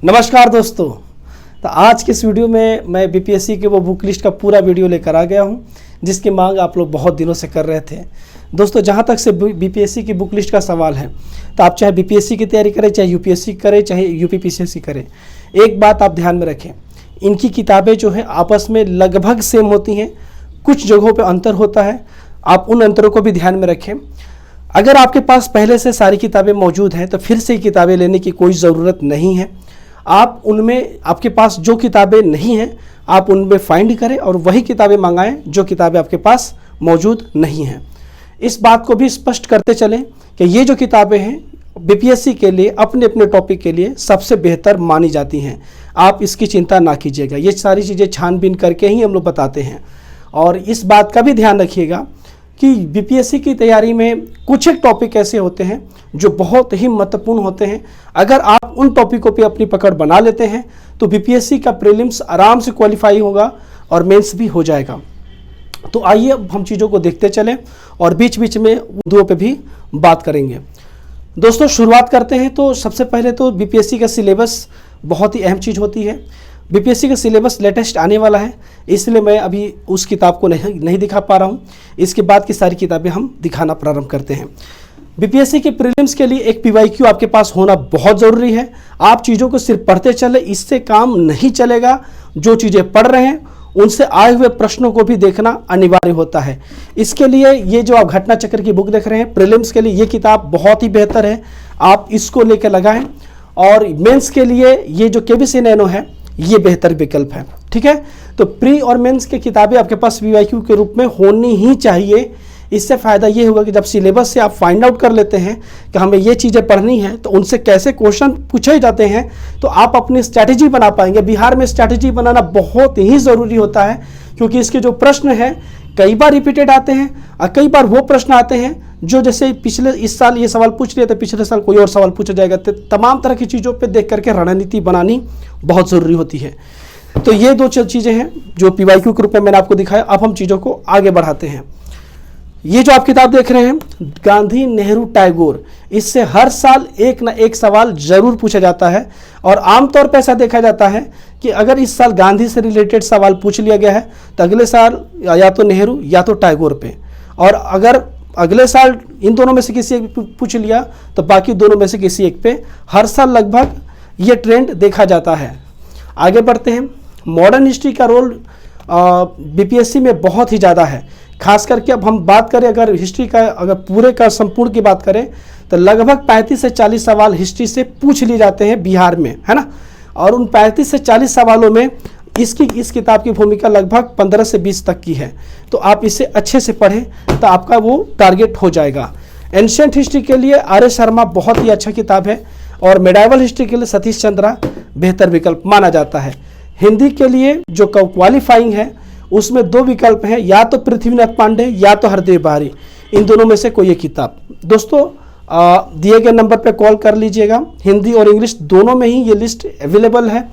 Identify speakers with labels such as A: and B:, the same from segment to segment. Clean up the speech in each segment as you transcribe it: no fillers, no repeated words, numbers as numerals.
A: नमस्कार दोस्तों। तो आज के इस वीडियो में मैं बीपीएससी के वो बुक लिस्ट का पूरा वीडियो लेकर आ गया हूँ जिसकी मांग आप लोग बहुत दिनों से कर रहे थे। दोस्तों, जहाँ तक से बीपीएससी की बुक लिस्ट का सवाल है तो आप चाहे बीपीएससी की तैयारी करें, चाहे यूपीएससी करें, चाहे यूपीपीसीएससी करें, एक बात आप ध्यान में रखें, इनकी किताबें जो है आपस में लगभग सेम होती हैं, कुछ जगहों पर अंतर होता है। आप उन अंतरों को भी ध्यान में रखें। अगर आपके पास पहले से सारी किताबें मौजूद हैं तो फिर से किताबें लेने की कोई ज़रूरत नहीं है। आप उनमें, आपके पास जो किताबें नहीं हैं आप उनमें फाइंड करें और वही किताबें मंगाएं जो किताबें आपके पास मौजूद नहीं हैं। इस बात को भी स्पष्ट करते चलें कि ये जो किताबें हैं बीपीएससी के लिए अपने अपने टॉपिक के लिए सबसे बेहतर मानी जाती हैं। आप इसकी चिंता ना कीजिएगा, ये सारी चीज़ें छानबीन करके ही हम लोग बताते हैं। और इस बात का भी ध्यान रखिएगा कि बीपीएससी की तैयारी में कुछ एक टॉपिक ऐसे होते हैं जो बहुत ही महत्वपूर्ण होते हैं। अगर आप उन टॉपिकों पे अपनी पकड़ बना लेते हैं तो बीपीएससी का प्रीलिम्स आराम से क्वालिफाई होगा और मेंस भी हो जाएगा। तो आइए अब हम चीज़ों को देखते चलें और बीच बीच में उर्दुओं पे भी बात करेंगे। दोस्तों, शुरुआत करते हैं। तो सबसे पहले तो बीपीएससी का सिलेबस बहुत ही अहम चीज़ होती है। बीपीएससी का सिलेबस लेटेस्ट आने वाला है, इसलिए मैं अभी उस किताब को नहीं दिखा पा रहा हूँ। इसके बाद की सारी किताबें हम दिखाना प्रारंभ करते हैं। बीपीएससी के प्रीलिम्स के लिए एक पीवाईक्यू आपके पास होना बहुत ज़रूरी है। आप चीज़ों को सिर्फ पढ़ते चले, इससे काम नहीं चलेगा। जो चीज़ें पढ़ रहे हैं उनसे आए हुए प्रश्नों को भी देखना अनिवार्य होता है। इसके लिए ये जो आप घटना चक्र की बुक देख रहे हैं प्रीलिम्स के लिए, ये किताब बहुत ही बेहतर है, आप इसको लेकर लगाएं। और मेंस के लिए ये जो केबीसी नैनो है ये बेहतर विकल्प है। ठीक है, तो प्री और मेंस की किताबें आपके पास पीवाईक्यू के रूप में होनी ही चाहिए। इससे फ़ायदा ये होगा कि जब सिलेबस से आप फाइंड आउट कर लेते हैं कि हमें ये चीज़ें पढ़नी है तो उनसे कैसे क्वेश्चन पूछे जाते हैं तो आप अपनी स्ट्रैटेजी बना पाएंगे। बिहार में स्ट्रैटेजी बनाना बहुत ही ज़रूरी होता है क्योंकि इसके जो प्रश्न हैं कई बार रिपीटेड आते हैं और कई बार वो प्रश्न आते हैं जो जैसे पिछले इस साल ये सवाल पूछ लिया तो पिछले साल कोई और सवाल पूछा जाएगा। तो तमाम तरह की चीज़ों पे देख करके रणनीति बनानी बहुत ज़रूरी होती है। तो ये दो चीज़ें हैं जो पीवाईक्यू के रूप में मैंने आपको दिखाया। अब हम चीज़ों को आगे बढ़ाते हैं। ये जो आप किताब देख रहे हैं गांधी, नेहरू, टैगोर, इससे हर साल एक ना एक सवाल जरूर पूछा जाता है। और आमतौर पर ऐसा देखा जाता है कि अगर इस साल गांधी से रिलेटेड सवाल पूछ लिया गया है तो अगले साल या तो नेहरू या तो टैगोर पे, और अगर अगले साल इन दोनों में से किसी एक पूछ लिया तो बाकी दोनों में से किसी एक पे हर साल लगभग ये ट्रेंड देखा जाता है। आगे बढ़ते हैं। मॉडर्न हिस्ट्री का रोल बीपीएससी में बहुत ही ज़्यादा है। खास करके अब हम बात करें अगर हिस्ट्री का, अगर पूरे का संपूर्ण की बात करें तो लगभग 35 से 40 सवाल हिस्ट्री से पूछ लिए जाते हैं बिहार में, है ना। और उन 35 से 40 सवालों में इस किताब की भूमिका लगभग 15 से 20 तक की है। तो आप इसे अच्छे से पढ़ें तो आपका वो टारगेट हो जाएगा। एंशिएंट हिस्ट्री के लिए आर एस शर्मा बहुत ही अच्छा किताब है और मेडाइवल हिस्ट्री के लिए सतीश चंद्रा बेहतर विकल्प माना जाता है। हिंदी के लिए जो क्वालिफाइंग है उसमें दो विकल्प हैं, या तो पृथ्वीनाथ पांडे या तो हरदेव बहारी, इन दोनों में से कोई एक किताब। दोस्तों, दिए गए नंबर पे कॉल कर लीजिएगा। हिंदी और इंग्लिश दोनों में ही ये लिस्ट अवेलेबल है।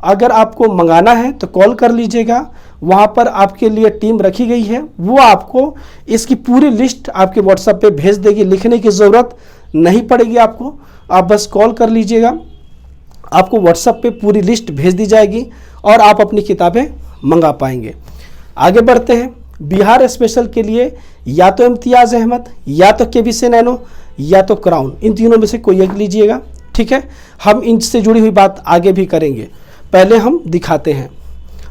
A: अगर आपको मंगाना है तो कॉल कर लीजिएगा, वहाँ पर आपके लिए टीम रखी गई है, वो आपको इसकी पूरी लिस्ट आपके व्हाट्सएप पे भेज देगी। लिखने की ज़रूरत नहीं पड़ेगी आपको, आप बस कॉल कर लीजिएगा, आपको व्हाट्सएप पे पूरी लिस्ट भेज दी जाएगी और आप अपनी किताबें मंगा पाएंगे। आगे बढ़ते हैं। बिहार स्पेशल के लिए या तो इम्तियाज़ अहमद या तो केबीसी नैनो या तो क्राउन, इन तीनों में से कोई एक लीजिएगा। ठीक है, हम इनसे जुड़ी हुई बात आगे भी करेंगे, पहले हम दिखाते हैं।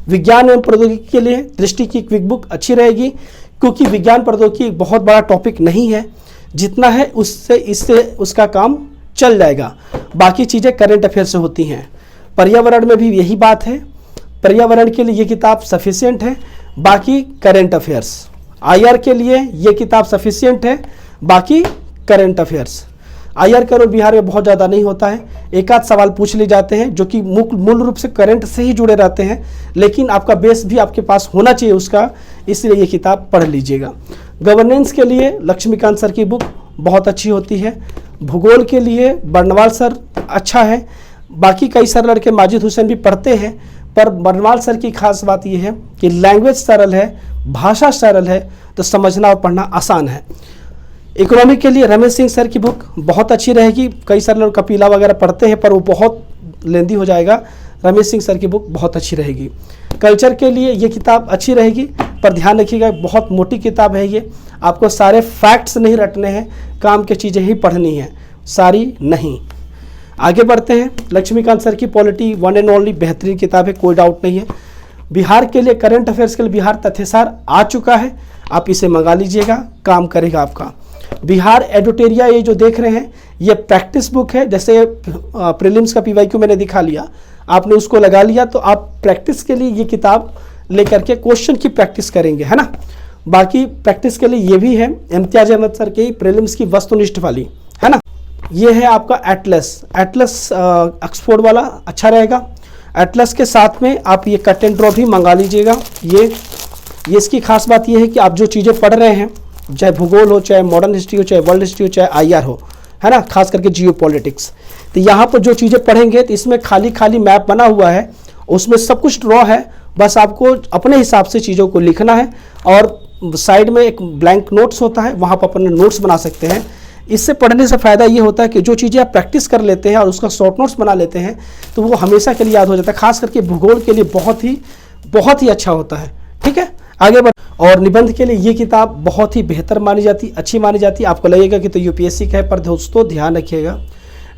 A: विज्ञान एवं प्रौद्योगिकी के लिए दृष्टि की क्विक बुक अच्छी रहेगी क्योंकि विज्ञान प्रौद्योगिकी एक बहुत बड़ा टॉपिक नहीं है, जितना है इससे उसका काम चल जाएगा। बाकी चीज़ें करेंट अफेयर से होती हैं। पर्यावरण में भी यही बात है, पर्यावरण के लिए ये किताब सफिशिएंट है, बाकी करेंट अफेयर्स। आईआर के लिए ये किताब सफिशिएंट है, बाकी करेंट अफेयर्स। आईआर का रोल बिहार में बहुत ज़्यादा नहीं होता है, एक आध सवाल पूछ लिए जाते हैं जो कि मूल रूप से करंट से ही जुड़े रहते हैं, लेकिन आपका बेस भी आपके पास होना चाहिए उसका, इसलिए ये किताब पढ़ लीजिएगा। गवर्नेंस के लिए लक्ष्मीकांत सर की बुक बहुत अच्छी होती है। भूगोल के लिए बर्नवाल सर अच्छा है, बाकी कई सर लड़के माजिद हुसैन भी पढ़ते हैं, पर बर्नवाल सर की खास बात यह है कि लैंग्वेज सरल है, भाषा सरल है, तो समझना और पढ़ना आसान है। इकोनॉमिक के लिए रमेश सिंह सर की बुक बहुत अच्छी रहेगी। कई सारे लोग कपिला वगैरह पढ़ते हैं पर वो बहुत लेंदी हो जाएगा। रमेश सिंह सर की बुक बहुत अच्छी रहेगी। कल्चर के लिए ये किताब अच्छी रहेगी, पर ध्यान रखिएगा बहुत मोटी किताब है ये। आपको सारे फैक्ट्स नहीं रटने हैं, काम की चीज़ें ही पढ़नी है, सारी नहीं। आगे बढ़ते हैं। लक्ष्मीकांत सर की पॉलिटी वन एंड ओनली बेहतरीन किताब है, कोई डाउट नहीं है। बिहार के लिए, करंट अफेयर्स के लिए बिहार तथ्यसार आ चुका है, आप इसे मंगा लीजिएगा, काम करेगा आपका। बिहार एडिटोरिया ये जो देख रहे हैं ये प्रैक्टिस बुक है। जैसे प्रीलिम्स का PYQ मैंने दिखा लिया, आपने उसको लगा लिया तो आप प्रैक्टिस के लिए ये किताब लेकर के क्वेश्चन की प्रैक्टिस करेंगे, है ना। बाकी प्रैक्टिस के लिए ये भी है इम्तियाज अहमद सर की प्रीलिम्स की वस्तुनिष्ठ वाली, है ना। ये है आपका एटलस ऑक्सफोर्ड वाला, अच्छा रहेगा। एटलस के साथ में आप ये कट एंड ड्रॉ भी मंगा लीजिएगा। ये इसकी खास बात ये है कि आप जो चीज़ें पढ़ रहे हैं, चाहे भूगोल हो, चाहे मॉडर्न हिस्ट्री हो, चाहे वर्ल्ड हिस्ट्री हो, चाहे IR हो, है ना, खास करके जियो पॉलिटिक्स, तो यहाँ पर जो चीज़ें पढ़ेंगे तो इसमें खाली मैप बना हुआ है, उसमें सब कुछ ड्रॉ है, बस आपको अपने हिसाब से चीज़ों को लिखना है। और साइड में एक ब्लैंक नोट्स होता है, वहाँ पर अपने नोट्स बना सकते हैं। इससे पढ़ने से फ़ायदा ये होता है कि जो चीज़ें आप प्रैक्टिस कर लेते हैं और उसका शॉर्ट नोट्स बना लेते हैं तो वो हमेशा के लिए याद हो जाता है। खास करके भूगोल के लिए बहुत ही अच्छा होता है। ठीक है, आगे बढ़। और निबंध के लिए ये किताब बहुत ही बेहतर मानी जाती, अच्छी मानी जाती। आपको लगेगा कि तो UPSC का है, पर दोस्तों ध्यान रखिएगा,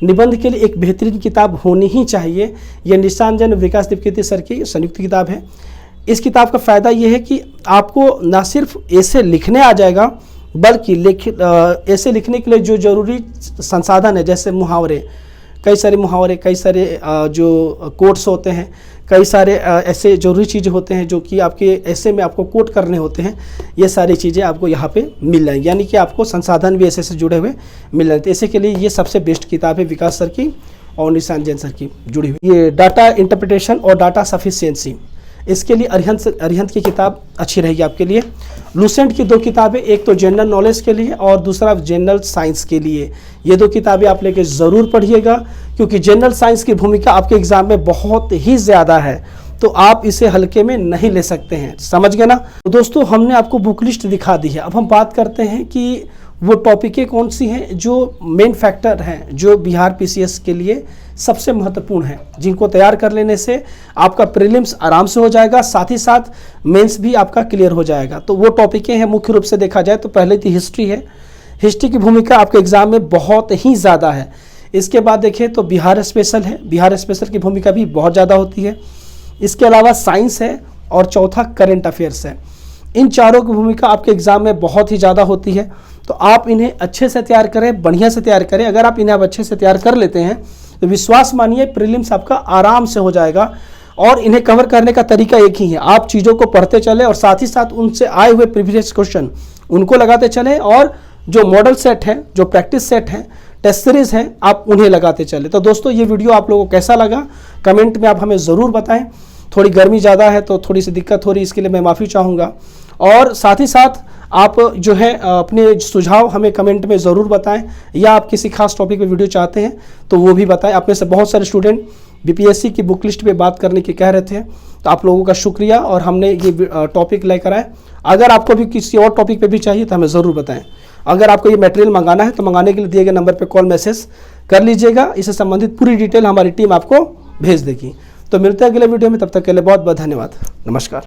A: निबंध के लिए एक बेहतरीन किताब होनी ही चाहिए। ये निशांजन विकास दीपकीर्ति सर की संयुक्त किताब है। इस किताब का फ़ायदा ये है कि आपको ना सिर्फ ऐसे लिखने आ जाएगा, बल्कि ऐसे लिखने के लिए जो ज़रूरी संसाधन है, जैसे मुहावरे, कई सारे मुहावरे, कई सारे जो कोट्स होते हैं, कई सारे ऐसे ज़रूरी चीज़ें होते हैं जो कि आपके ऐसे में आपको कोट करने होते हैं, ये सारी चीज़ें आपको यहाँ पे मिल जाएंगी। यानी कि आपको संसाधन भी ऐसे से जुड़े हुए मिल रहे थे। ऐसे के लिए ये सबसे बेस्ट किताब है विकास सर की और निशांत जैन सर की जुड़ी हुई। ये डाटा इंटरप्रिटेशन और डाटा सफिशिएंसी, इसके लिए अरिहंत की किताब अच्छी रहेगी आपके लिए। लूसेंट की 2 किताबें, एक तो जनरल नॉलेज के लिए और दूसरा जनरल साइंस के लिए। ये 2 किताबें आप लेके ज़रूर पढ़िएगा, क्योंकि जनरल साइंस की भूमिका आपके एग्जाम में बहुत ही ज़्यादा है, तो आप इसे हल्के में नहीं ले सकते हैं। समझ गए ना। तो दोस्तों, हमने आपको बुक लिस्ट दिखा दी है। अब हम बात करते हैं कि वो टॉपिकें कौन सी हैं जो मेन फैक्टर हैं, जो बिहार PCS के लिए सबसे महत्वपूर्ण है, जिनको तैयार कर लेने से आपका प्रीलिम्स आराम से हो जाएगा, साथ ही साथ मेंस भी आपका क्लियर हो जाएगा। तो वो टॉपिकें हैं मुख्य रूप से देखा जाए तो पहले तो हिस्ट्री है। हिस्ट्री की भूमिका आपके एग्जाम में बहुत ही ज़्यादा है। इसके बाद देखें तो बिहार स्पेशल है, बिहार स्पेशल की भूमिका भी बहुत ज़्यादा होती है। इसके अलावा साइंस है और चौथा करंट अफेयर्स है। इन चारों की भूमिका आपके एग्जाम में बहुत ही ज़्यादा होती है, तो आप इन्हें अच्छे से तैयार करें, बढ़िया से तैयार करें। अगर आप इन्हें अब अच्छे से तैयार कर लेते हैं तो विश्वास मानिए प्रीलिम्स आपका आराम से हो जाएगा। और इन्हें कवर करने का तरीका एक ही है, आप चीज़ों को पढ़ते चले और साथ ही साथ उनसे आए हुए प्रीवियस क्वेश्चन उनको लगाते चले, और जो मॉडल सेट है, जो प्रैक्टिस सेट है, टेस्ट सीरीज हैं, आप उन्हें लगाते चले। तो दोस्तों, ये वीडियो आप लोगों को कैसा लगा कमेंट में आप हमें ज़रूर बताएं। थोड़ी गर्मी ज़्यादा है तो थोड़ी सी दिक्कत हो रही, इसके लिए मैं माफ़ी चाहूँगा। और साथ ही साथ आप जो है अपने सुझाव हमें कमेंट में ज़रूर बताएं, या आप किसी खास टॉपिक पे वीडियो चाहते हैं तो वो भी बताएं। आप में से बहुत सारे स्टूडेंट BPSC की बुक लिस्ट पे बात करने की कह रहे थे, तो आप लोगों का शुक्रिया, और हमने ये टॉपिक लेकर आए। अगर आपको भी किसी और टॉपिक पे भी चाहिए तो हमें ज़रूर बताएं। अगर आपको ये मटेरियल मंगाना है तो मंगाने के लिए दिए गए नंबर पर कॉल मैसेज कर लीजिएगा। इससे संबंधित पूरी डिटेल हमारी टीम आपको भेज देगी। तो मिलते हैं अगले वीडियो में, तब तक के लिए बहुत बहुत धन्यवाद। नमस्कार।